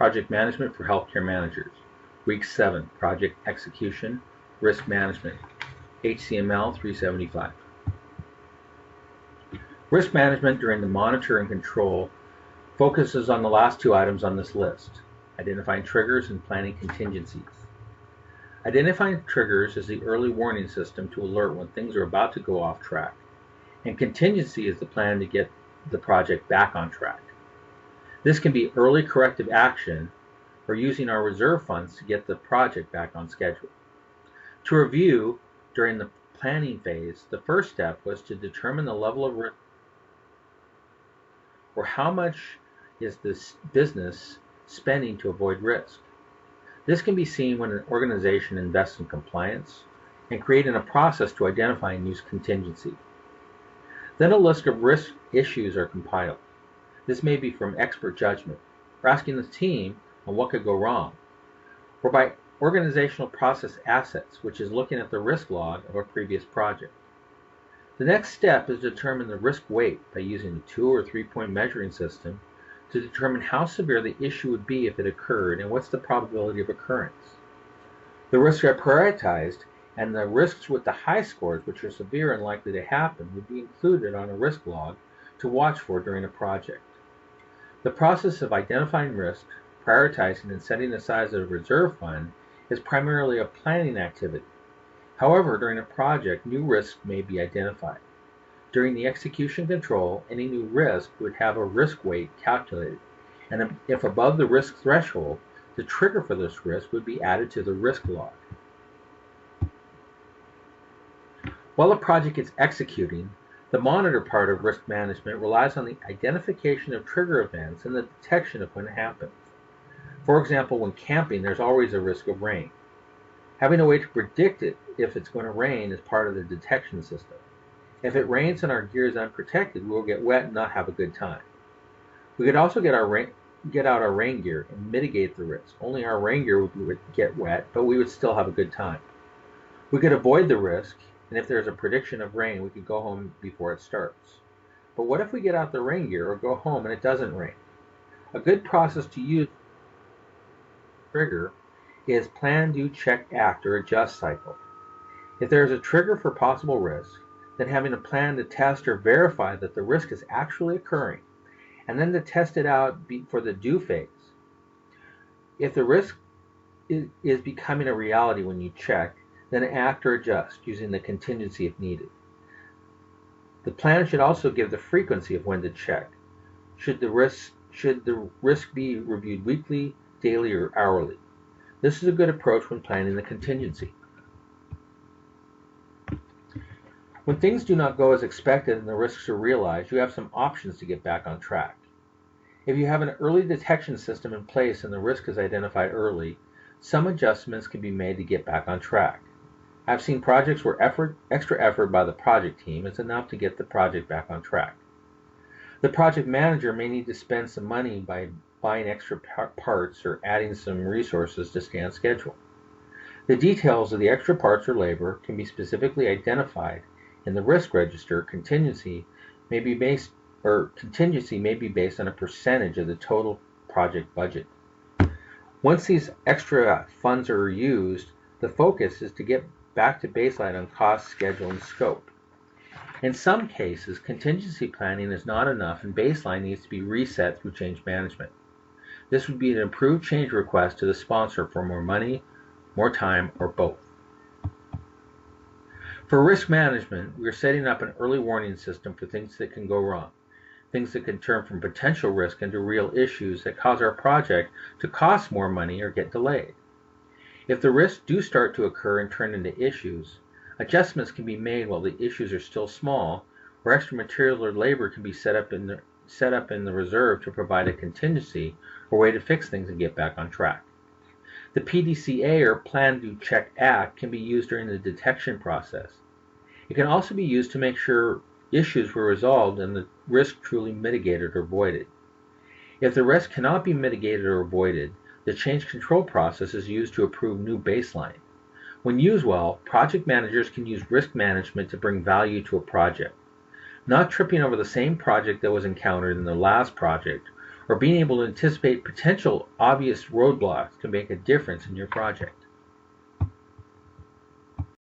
Project Management for Healthcare Managers. Week 7, Project Execution, Risk Management, HCML 375. Risk management during the monitor and control focuses on the last two items on this list, identifying triggers and planning contingencies. Identifying triggers is the early warning system to alert when things are about to go off track, and contingency is the plan to get the project back on track. This can be early corrective action or using our reserve funds to get the project back on schedule. To review, during the planning phase, the first step was to determine the level of risk, or how much is this business spending to avoid risk. This can be seen when an organization invests in compliance and creating a process to identify and use contingency. Then a list of risk issues are compiled. This may be from expert judgment, or asking the team on what could go wrong, or by organizational process assets, which is looking at the risk log of a previous project. The next step is to determine the risk weight by using a 2 or 3 point measuring system to determine how severe the issue would be if it occurred and what's the probability of occurrence. The risks are prioritized, and the risks with the high scores, which are severe and likely to happen, would be included on a risk log to watch for during a project. The process of identifying risks, prioritizing, and setting aside a reserve fund is primarily a planning activity. However, during a project, new risks may be identified. During the execution control, any new risk would have a risk weight calculated, and if above the risk threshold, the trigger for this risk would be added to the risk log. While a project is executing, the monitor part of risk management relies on the identification of trigger events and the detection of when it happens. For example, when camping, there's always a risk of rain. Having a way to predict it if it's going to rain is part of the detection system. If it rains and our gear is unprotected, we will get wet and not have a good time. We could also get out our rain gear and mitigate the risk. Only our rain gear would get wet, but we would still have a good time. We could avoid the risk, and if there's a prediction of rain, we could go home before it starts. But what if we get out the rain gear or go home and it doesn't rain? A good process to use trigger is plan, do, check, act, or adjust cycle. If there is a trigger for possible risk, then having a plan to test or verify that the risk is actually occurring, and then to test it out for the do phase. If the risk is becoming a reality when you check, then act or adjust using the contingency if needed. The plan should also give the frequency of when to check. Should the risk be reviewed weekly, daily, or hourly? This is a good approach when planning the contingency. When things do not go as expected and the risks are realized, you have some options to get back on track. If you have an early detection system in place and the risk is identified early, some adjustments can be made to get back on track. I've seen projects where extra effort by the project team is enough to get the project back on track. The project manager may need to spend some money by buying extra parts or adding some resources to stay on schedule. The details of the extra parts or labor can be specifically identified in the risk register. Contingency may be based on a percentage of the total project budget. Once these extra funds are used, the focus is to get back to baseline on cost, schedule, and scope. In some cases, contingency planning is not enough and baseline needs to be reset through change management. This would be an improved change request to the sponsor for more money, more time, or both. For risk management, we are setting up an early warning system for things that can go wrong, things that can turn from potential risk into real issues that cause our project to cost more money or get delayed. If the risks do start to occur and turn into issues, adjustments can be made while the issues are still small, or extra material or labor can be set up in the reserve to provide a contingency or way to fix things and get back on track. The PDCA, or Plan, Do, Check, Act, can be used during the detection process. It can also be used to make sure issues were resolved and the risk truly mitigated or avoided. If the risk cannot be mitigated or avoided, the change control process is used to approve new baseline. When used well, project managers can use risk management to bring value to a project, not tripping over the same project that was encountered in the last project, or being able to anticipate potential obvious roadblocks can make a difference in your project.